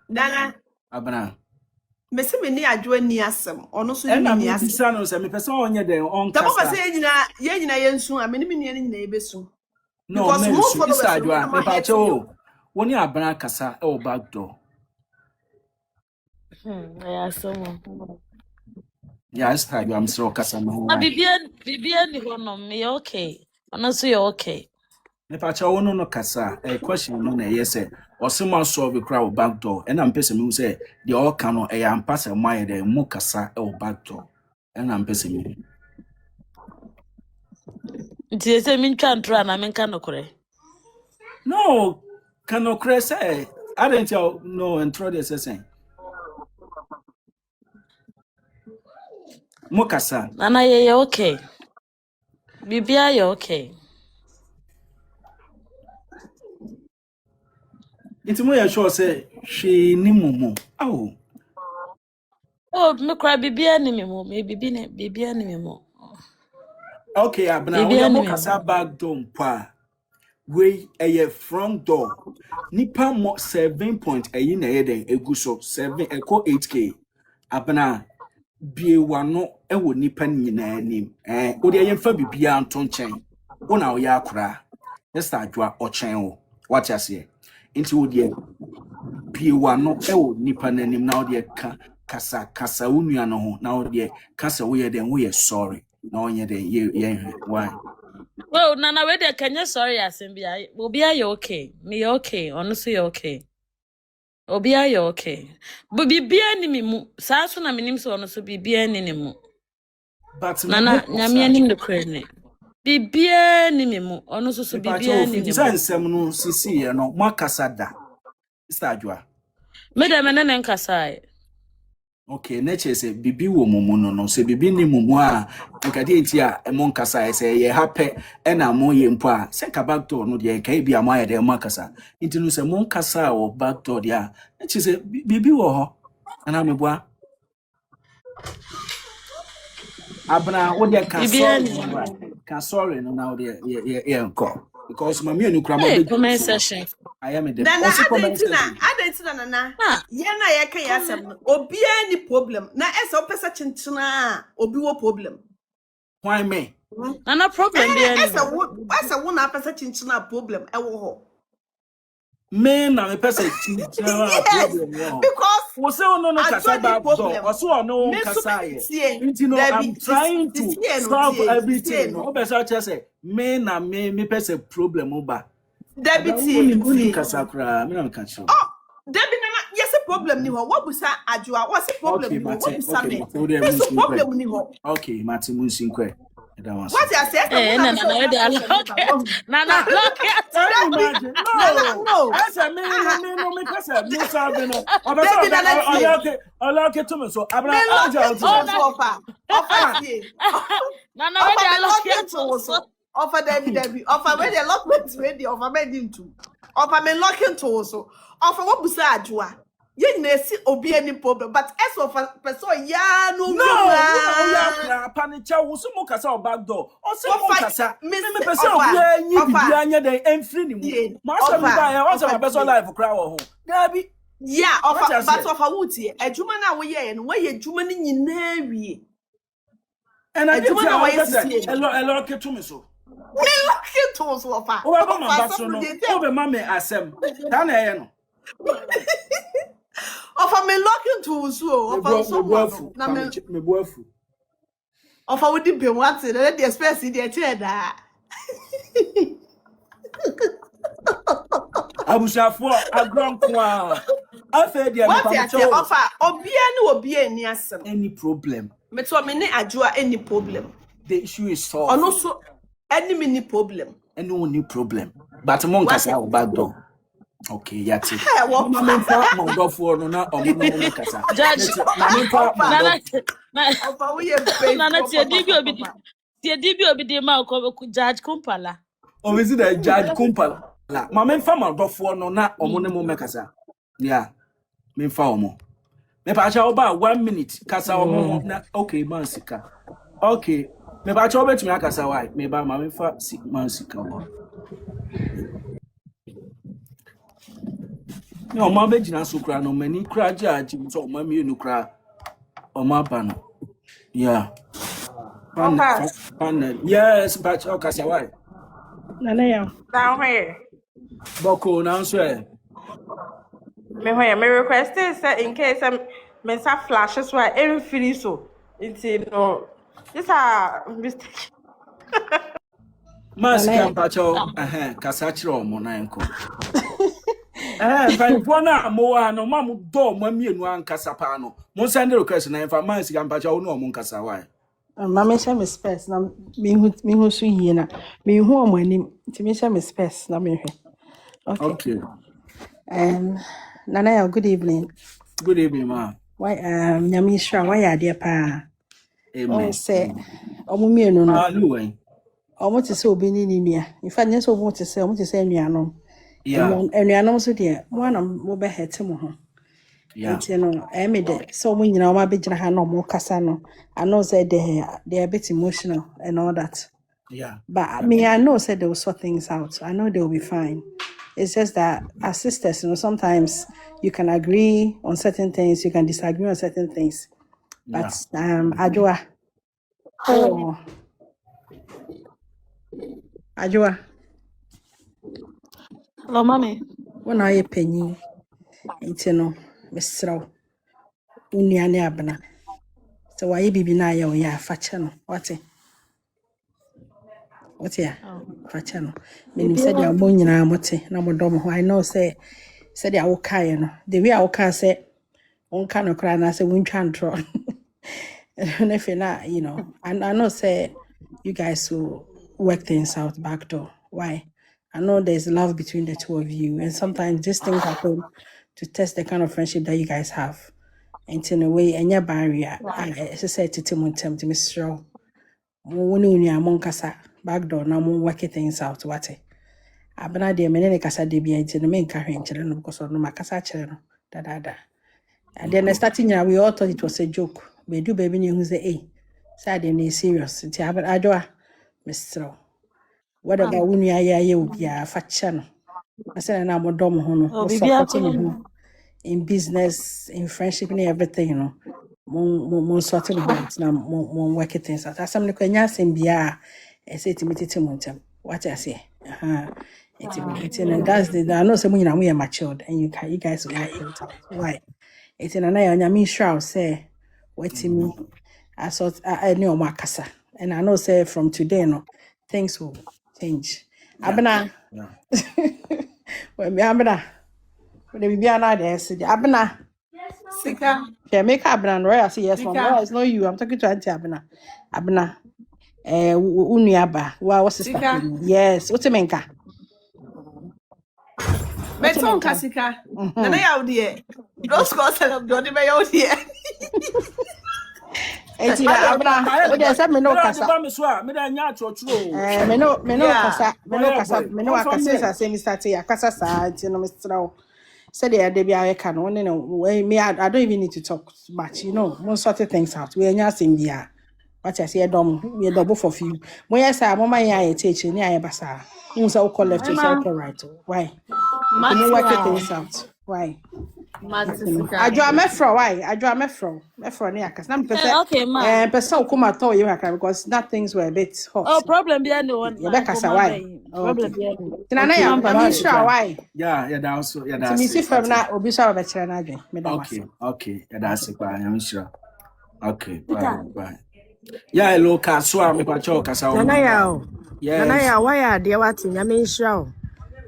Mesi me ni Adwoa ni asem. Ono so ni ni asem. Bisa no se me person onye den on kasa. kasa. Tabo se ye nyina yensu a me ni nyina nyina ebesu. No, because most followers of Adwoa. Me pacho. Woni Abena kasa e o back door. Yeah, so. Yeah, it's Adwoa I'm so kasa no. Na Bibian ni hono me okay. Ono so you okay. Me pacho wono no kasa. Question no na yes Osima solve crowd back door. And I'm person who say the all cano a am pass a mile the mukasa or back door. And I'm person me. It is a min can't run, I mean can okre. No, cano crest say. I didn't tell no and throw this saying. Mukasa. Nana ye okay. Bibia you okay. It's more sure say she ni mumu. Oh, me cry Bibia ni me mo, maybe Bibia ni me mo. Okay, Abena, we mukasa back door pa. We a front door. Nipa mo 7 point a yin a den eguso 7 echo 8k. Abena bie wano e wo nipa nyina anim. O de yemfa bibia anto nchen. Wo na wo ya akora. Mr. Adwoa ochen wo. What you say? Into wo de bie wano e wo nipa nanim na wo de kasa unua no ho na wo de kasa wo ye den wo ye sorry. Na onye den ye why? Well, Nana, where they can you sorry, Asimbia? Obia, you okay? Me okay? Honestly, okay. Obia, you okay? But be enemy, Sasuna minim so honest be enemy. But Nana, Yamian in the crane. Be enemy, honest so be enemy. Sem no sisi no makasada. Mr. Adwoa. Madam and Kasai. Okay, nature say bibi wo mumu no se bibi ni mumu a nkade enti a emon kasa say ye happy e na mo ye mpo a se ka back door no de kai bia mo ya de mo kasa enti no se mon kasa o back door dia nature say bibi wo ho ana meboa Abena wo de ka sorry no na wo de ye enko because mama enu kura mo be comment section. I am the Adentina Nana. Yena ye kan yasem. Obia ni problem. Na ese opesa chinchina obi wo problem. Why me? Nana problem be ese wo na opesa chinchina problem e wo ho. Me na me pesa chinchina problem wo. Because we say no kasa back door. Also no kasa ye. I'm trying to solve everything. No be say me na me pesa problem oba. Deputy Kasakra, me na catch you. Oh, Debbie Nana, yes, a problem ni ho. What busa Adwoa? What's the problem? What busa me? There's a problem ni ho. Okay, Mati Munsinkwe. What you say? Nana, no. I said me person. Me sabe no. Okay to me so. Abena Nana, offer Debbie. Offer where the lockment ready. Offer me into. Offer me locking to so. Offer what busa Adwoa? You na see obi any problem, but as of person ya no panicha wo so mo kasa back door. O se mo kasa. Me person obi anyi bibia anya den emfiri ni mu. Ma so me ba ya, o se ma person life kra wo ho. Gabi. Yeah, offer but offer wuti. Adwuma na wo ye no, wo ye adwuma ni nyina wie. And I didn't know why you say see. a lot to me so. Me lucky to so far. Oh, I'm not so no. Oh, the mammy asem. Dana Offer me lucky to so. Offer so. Na me boyfriend. Offer would be what it. Let the space in the chair that. Abusafo agron I fed you. What you offer? Obia ni asem. Any problem? Me to me ne Adwoa any problem. The issue is solved. Or no so any mini problem. Any problem. But among us our back door. Okay, that's it. What man for for no na o no kasa. Judge. Offer we a Nana tie dibi obi de ma ko judge kumpala. O visit the judge kumpala. La, ma fa ma do for no na o ne mo mekasa. Yeah. Me fa omo. Me pa cha oba 1 minute kasa omo na okay man sika. Okay. Me pa cha obetimi akasa why? Me ba ma me fa man sika wo. No ma be jina so kra no mani kra judge so ma me nu kra o ma ba no. Yeah. Panel. Yes, but okasa why? Nana ya. down here. Boko na so e. Me request is in case me sa flashes why every free so. It's no. This a mistake. Mas kampacho kasa kire omo na enko. Fana mo no mamu do mo mienu ankasa pa no. Mo send request na enfa mas kampacho no omo nkasa why. Mama share me space na me hu so yie na. Me hu omo anim. Ti me share me space na me hwe. Okay. Nana, good evening. Good evening, ma. Why Nyamisha, why are dear pa? Amen. Oh, say Omumi no. No. Almost to say obini niya. In fact, yes, what to say, Niano. Yeah. And Niano so dear, one of mobile head to mo. Yeah. You know, I made it. So when you know my big no more casano, I know that they are a bit emotional and all that. Yeah. But me, I know said they will sort things out. I know they'll be fine. It's just that as sisters, sometimes you can agree on certain things, you can disagree on certain things. But Adwoa. Oh. Adwoa. Hello, mommy. When I a penny, it's Mr. Uniane Abena. So why be na ya fachano? What ya? Fachano. Meaning said you're moon mote, no more dom. I know say said I will carry no. The way I will can say one kind of cry and I say we can't draw. And if you're not, and I know say you guys will work things out back door. Why? I know there's love between the two of you, and sometimes these things happen to test the kind of friendship that you guys have. And in a way, and your barrier, I said to Tim to Miss Shaw. When you are monkasa back door, now more working things out. What? Abena de mene kasa de bi enti no me nka hwe nkyere no because no makasa kyere no da. And then starting now we all thought it was a joke. We do baby ni who say say dey serious. Nti Adwoa Mr. What about when you are obi a fa kye no. I said na modom ho no. Supporting him in business, in friendship and everything, Mon sorting out now mon working things out. As I'm the Kenya same bia I say to me to what I say. It's and that's the I know some we are matured and you guys will work it out. Why? It's in an eye on your mean shroud say waiting me. I thought I knew Makasa. And I know say from today no things will change. Abena. Well me Abena. When be another Abena. Sika. Yeah, make Abena Roy. I say yes, mom. No, it's not you. I'm talking to Auntie Abena. Abena. Unyaba. Wow, what's this? Yes. What's the menka? Beton kasika. Nana ya odi. Those girls have done it by your dear. Enti Abena. O dey say me no kasa. Me da nya atotro. Me no kasa. Me no kasa say me start ya kasa sa enti no me straw. Said they are there can one me I don't even need to talk much, most sort of things out. We are not saying yeah. What I say we are double for few. When I say mama ya teach ni I basa. You say call left to say right. Why? You work things out. Why? Adwoa mefro why? Adwoa mefro ne akas. Na mpese Okay, ma. Pese okuma to you akra because that things were a bit hot. Oh, problem behind the one. You be kasa why? Problem behind. Tinana ya mishra why? Yeah, that also. Yeah, that's. Me see from na obi so be kire na adwen. Me da Okay, yeah, that's it. I'm sure. Okay, bye. Yeah, hello, Kaswa, me pacho kasa. Nana ya. Yes. Nana ya why de wati nyame nhyira o.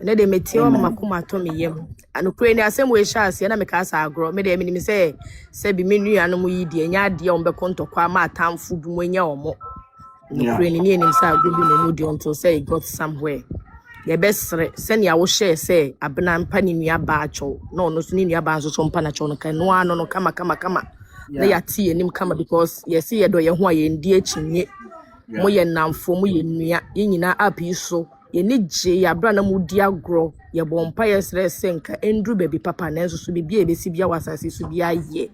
Ne de meti o makoma to me yam. Anokure ni asem we sha ase na me ka asa agro. Me de me nim se bi me nua no mu yi de nya de o mbeko ntokwa ma atamfo bi mu nya o mo. Anokure ni nim se agro bi no mu de until say it got somewhere. Ye besre sene ya wo share say Abena mpa ni nua ba acho. No no so ni nua ba so mpa na cho no kan no ano no kama. Na ya ti enim kama because ye see ye do ye ho ye ndi achinye. Mo ye namfo mo ye nua ye nyina api so ye ne je ya bra na mo di agro ye bompa ye sre senka endru baby papa na enso so bibia e besi bia wasase so bia ye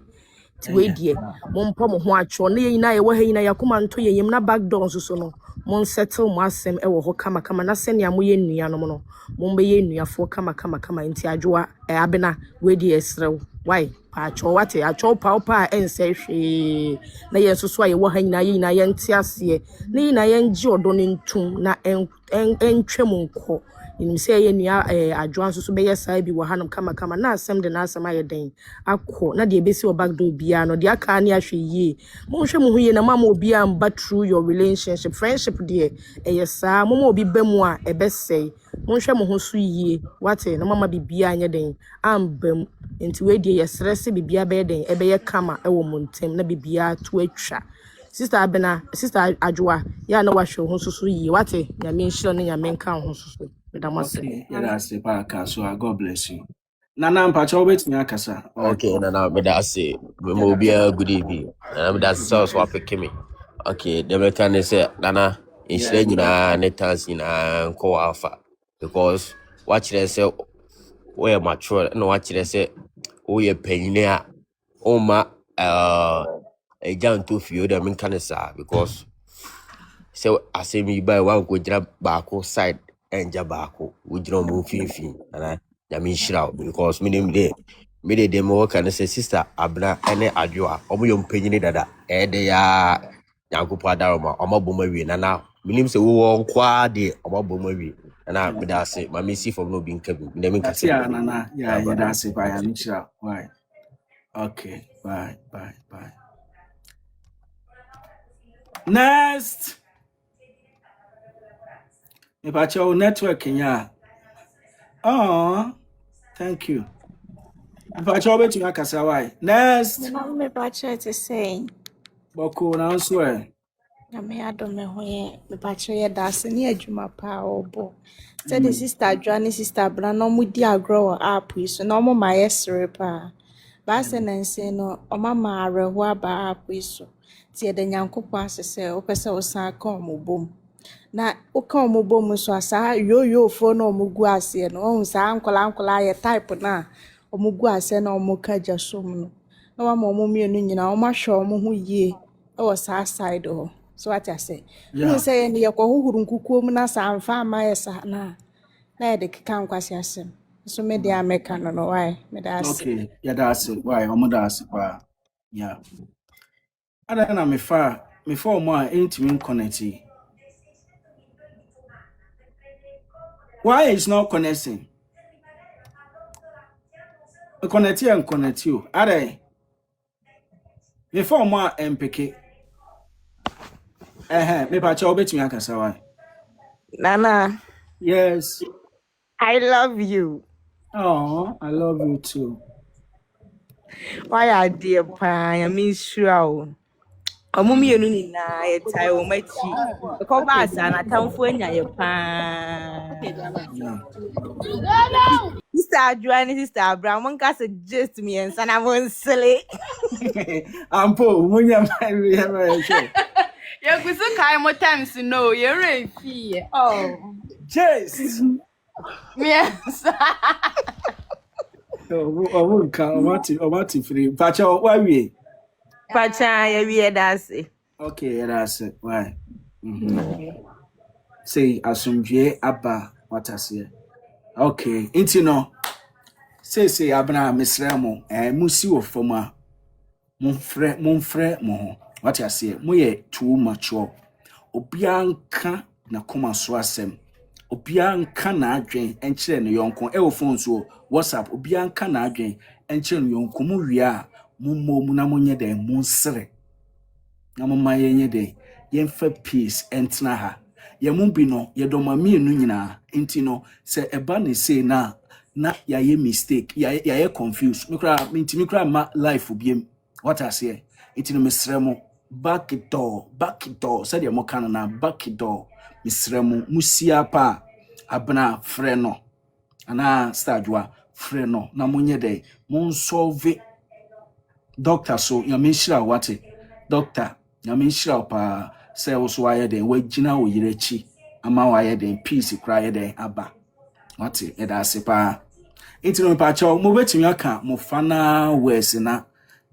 ti we die mo mpa mo ho acho na ye nyina ye wo ha nyina yakoma nto ye yim na back door so no mo settle mo asem e wo ho kama na sene mo ye nua no mo be ye nuafo kama nti Adwoa Abena we die esrew why pa acho wate acho pa ense hwe na ye so so ye wo ha nyina ye nti ase na nyina ye ngi odo ne ntum na entwem nko nim say ye nua Adwoa so be ye sai bi wo hanum kama na asem de na asem aye den akọ na de besi o back door bia no de aka ne ahwe yie mo hwe mo hu ye na mama obi amba through your relationship friendship de sa mama obi bemu a ebesei mo hwe mo ho so yie wate na mama bibia anya den ambam nti we de yesrese bibia be den ebe ye kama ewo montem na bibia to atwa sister Abena sister Adwoa ya na wahwe ho so yie wate nyame nhyira ne nyame nka ho so okay yeah that's it pa Kaswa God bless you nana mpacha obetimi akasa okay nana me da say mo bia good evening nana me da so pick me okay the mechanic say nana inhyira nyina ne tansi na nko afa because watch they say we mature no watch they say we panyine a oma ejanto fio da men kanisa because so asemi by one go jira baako side enja baako we jira mo finfin na nyame nhyira because me de mo kan say sister Abena ene Adwoa omo yom panyine dada de ya nyankopo adaroma omo boma wi na minim se wo nkwa de omo boma wi na me da say mama see from no bi nka bi me nka say yeah nana yeah that's it pa nyame nhyira why okay bye next me pacho network nya oh thank you me pacho obetimi akasa why next Me Bɛtrays say. boko na nso Na me adome ho ye me Bɛtrays da se ne adwuma pa obo. Say the sister Adwoa ne sister Abena no mu di agro wo app yi so na omo ma yesre pa. Ba se na nse no oma ma areho aba app yi so. Ti de nyankopɔ asese opese osan ka omobom. Na oka omobom so asa yoyo fo na omugu ase no ohun sa ankola ye type na omugu ase na omuka jasom no. Na wa mo mienu nyina o ma hwe o mo ho yie e wo sa side ho so what I say you say ne ye ko huhuru nkukuo mu na sa amfa ama ye sa na ye de keka nkwasi asem so me de ameka no why me da ase okay yeah that's it why omo da ase pa yeah ada na me fa omo a intimi connect why is not connecting connect you ada me fa omo a mpeke me pa cha obetimi akasa why Nana, yes I love you. oh I love you too Why are dear pa? I mean sure. Omumi enu ni na ye tai o machi. Ko ba sa na tamfo anya ye pa. yeah Sister Adwoa ni sister Abena mon ka suggest me en sana mon sele. ampo munya mai ya show You could say kai more times no, you're a fee. Oh. just Yes. oh omati free pa cha why we Pacha ye wie dase. okay yeah that's it why say asumdwe aba watase okay intino say Abena Misramo, and Musi of Foma, Monfre mo. What I say, moye too mature. Obianka na koma so asem. Obianka na adwen enkyere no yonko e wo phone so WhatsApp obianka na adwen enkyere no yonko mu wia mummo mu na monye den munsere. Na mama yenye den yemfa peace entna ha. Ye mu bi no ye doma mienu nyina enti no se eba ne say na yaye mistake yaye confused. Mikra ma life obiem. What I say, enti no mesremo back it door, said your mokana na back it door, Misremo, Musia pa, Abena, Freno, Ana Stajua, Freno, Namunye de, Mon solve doctor, so Yamishra wate, doctor, Yamishra pa, say also wire de, Wajina o Yirechi, Ama wire de, peace, cry de, Abba, wate, Eda sepa. Into no pacho, move to Yaka, Mofana, Wesina,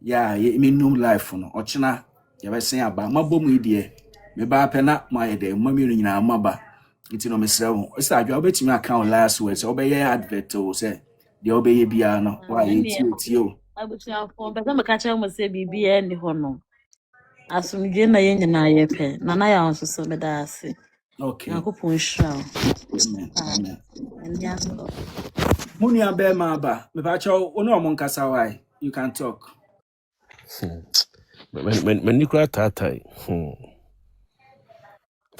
ya, ye me new life, no, Ochina. Ya ba sen aba mabom idie me ba pena my de mami no nyina maba iti no mesra wo o sa adwa obetimi account last week so obeye advert o say de obeye bia no wa eti o abusia fo be me ka che mo se bibia ni ho no asumdwe na ye nyina ye pe na ya onso so me da ase okay yakopon hira amen and muni abe ma ba me ba cho ono o nkasa why you can talk Men nikura tatai.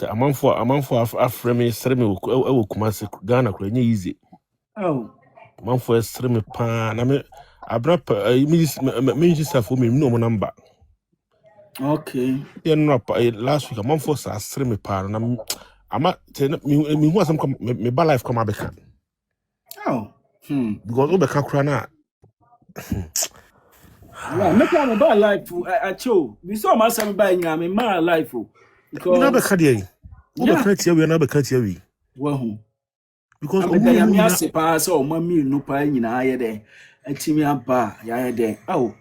A man for Afremi Seremi Kumasi Ghana Krenye easy. Oh. Man for Seremi Pan. I mean, I brought me for me no number. Okay. Yeah, no, last week a man for Seremi Pan. I'm not telling me who some me by life come Abeka. Oh. Because Obeka Krana. Yeah, make am about life I cho. We saw myself by me my life because you never cut ye. Obeka tia we na beka tia we. Well, because I'm just a pass or mammy no pa nyina aye de atimi aba ya de oh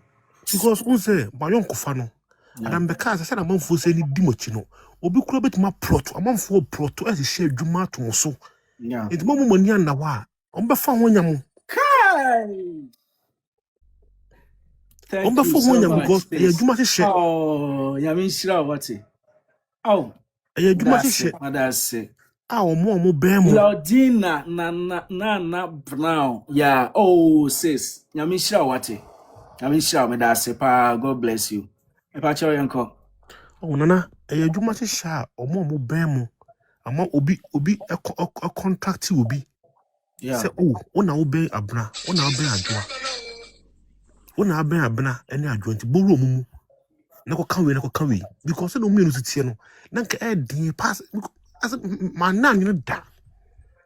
because who say my uncle fano and I'm because I said I'm for say ni dimochino obi kura betima plot am for plot as share dwuma to so yeah it momo mani na wa on be fa ho nyam kai on be fa ho nyam because e dwuma se oh ya me shira what oh e dwuma se that's it ah omo be mo Claudina na brown yeah oh sis ya me shira what ya me shira me that's it pa God bless you e pa cho yanko oh nana e dwuma se sha omo be mo ama obi a contract obi yeah say oh ona obe Abena ona obe Adwoa ona abe Abena ene Adwoa nti boru omumu na ko kanwe because no mienu titie no na nka e din pass as man na nyina da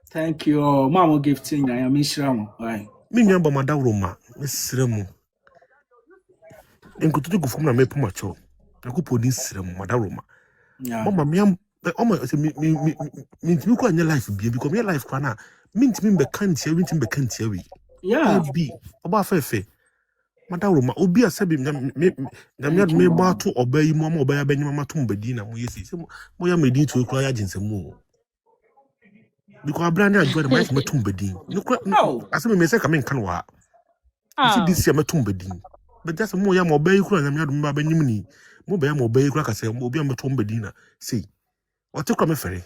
thank you mama gifting I am shira right me nwa ba madawro ma mesire mu enkututu go fom na me puma cho na ko podi sire mu madawro ma yeah mama me o say me ntimi ko anya life bi because me life kwa na me ntimi be kan tia we ntimi be kan tia we yeah bi oba fefe madawro ma obi asabi me ba to obayi mu ama obaya banyima ma to mbadi na mo yesi mo ya medi to kura ya jinsemu because Abena Adwoa the might me to mbadi no asemi me say come kan wa you see this year me to mbadi but that's mo ya mo obayi kura nyame adum ba banyim ni mo be ya mo obayi kura ka say obi am to mbadi na see o te kura me fere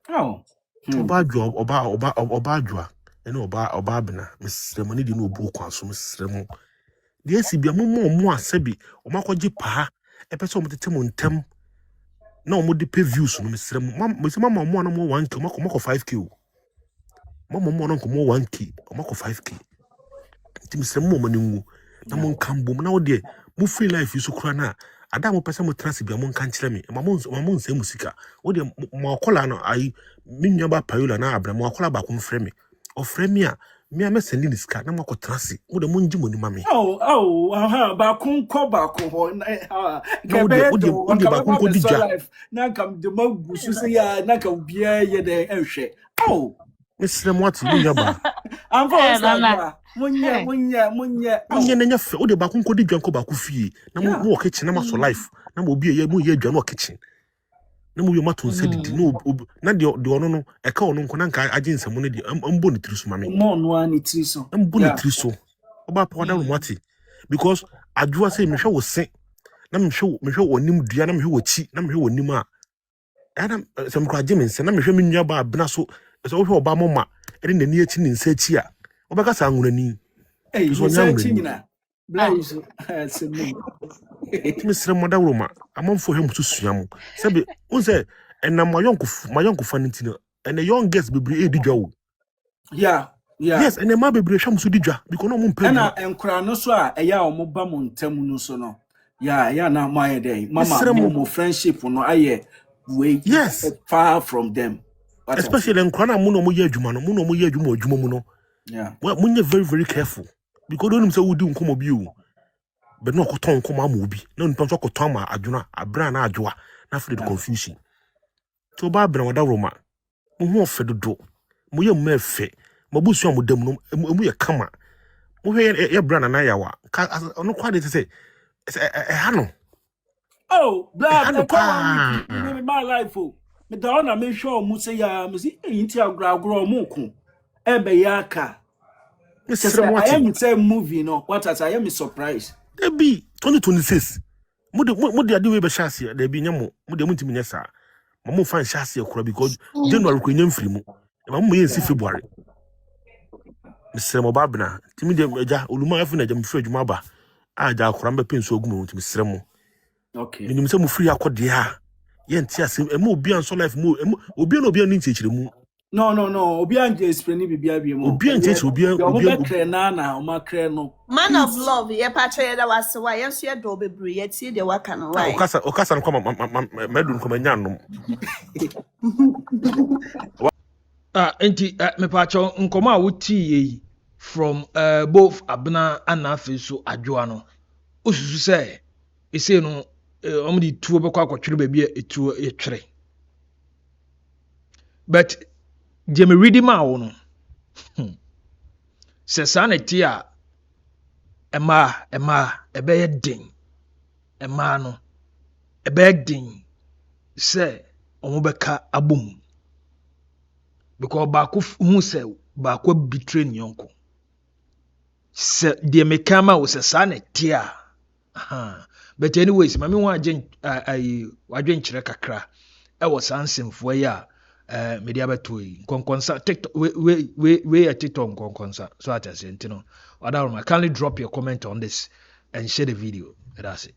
oh oba Adwoa ene oba Abena mesremo ni di no obu kwa so mesremo de asibia mo asabi o makoje pa e pese o motete mo ntem na o mo de pay views no mesremo mama mo na mo 1k o mako 5k o mama mo na ko mo 1k o mako 5k ti mesremo mo nwu na mo nkambo na o de mo free life you so kura na ada mo pese mo transibia mo nkan kire me mama nse musika o de mo akola no ai minya ba Payola na Abena mo akola ba ko mfre me o frɛ me a me am sending this card na mo akotrase mo de mo nji mo ni mame ba kun ko ba ko ho no de ba kun ko dija na kam de magusu se ya na ka bia ye de ehwe mesrɛ mo ati ni nyaba am for sa munya na nya fe o de ba kun ko dija ko ba ku fie na mo wo kitchen na ma so life na mo obi ye mo ye adwa no kitchen na mo yo maton se didi no na de ono no e ka ono nko na nka agensem no de ambo ne triso mame mo no ani triso ambo ne triso oba pa da rumati because Adwoa say me hwe wo se na me hwe wo nim dua na me hwe wo chi na me hwe wo nim a ana some kwa jemense na me hwe me nua ba Abena so wo hwe oba moma ene nani achi ni nsa chi a obeka sa anwurani so nya nyina blaze semu timi sere moda roma amamfo hem susuam sebe unse enam mayonko fani ntino and the young girls bebre e didwa wo yeah yes and the ma bebre hwam so didwa because no mo mpa na enkura no so a eya o mo ba mo ntam no so no yeah na mo aye dey mama mo friendship no aye we yes far from them especially enkura na mo no mo ye adwuma no mo no mo ye adwuma mu no yeah well mo very very careful because don't say we do nkomo bi o but no ko ton nkomo am obi na npa so ko ton ma adwuna Abena na Adwoa na for the confusion so ba Abena wada roma mo ho ofe dodo mo ye mo efe mo busu am dam no mo ye kama mo hwe ye Abena na yawa no kwa de say ha no oh blah blah my life oh me da na me sure mo say ya me see yinti agragro mo ko ebe ya aka I am say movie no what as I am surprised there be 2026 mo de ade we be chance there be nyamo mo de mo ntimi nyesa mo fan chance akura because January ko nyam firi mu mo ye nsi February Mr. Mo Abena timi de eja oluma afu na jam firi adwuma ba aja akura mbe penso ogum mo timi sere mo okay minim se mo firi akode ha ye nti asem e mo obi an so life mo obi na obi an nti chire mu no obi an je explain bibia bi mo obi an nti obi na o makre no man of love ye patch ye da was why ye so ye do bebre ye tie de waka no why okasa no kwa medun ko manya no enti me pacho nkoma a wuti yi from both Abena and Afeso Adwoa no osusu say e say no omdi tuo be kwa kwatwere ba bia etuo etwere but je me read ma wo no se sanity a ema ebe ye den ema no ebe den se omo beka abom because baako hu se baako betray nyonko se de mekama wo se sanity a but anyways mami wan agent wadwen kyerɛ kakra e was ansemfo ya media betoi konkonsa TikTok we TikTok konkonsa so at asentino kindly drop your comment on this and share the video. That's it.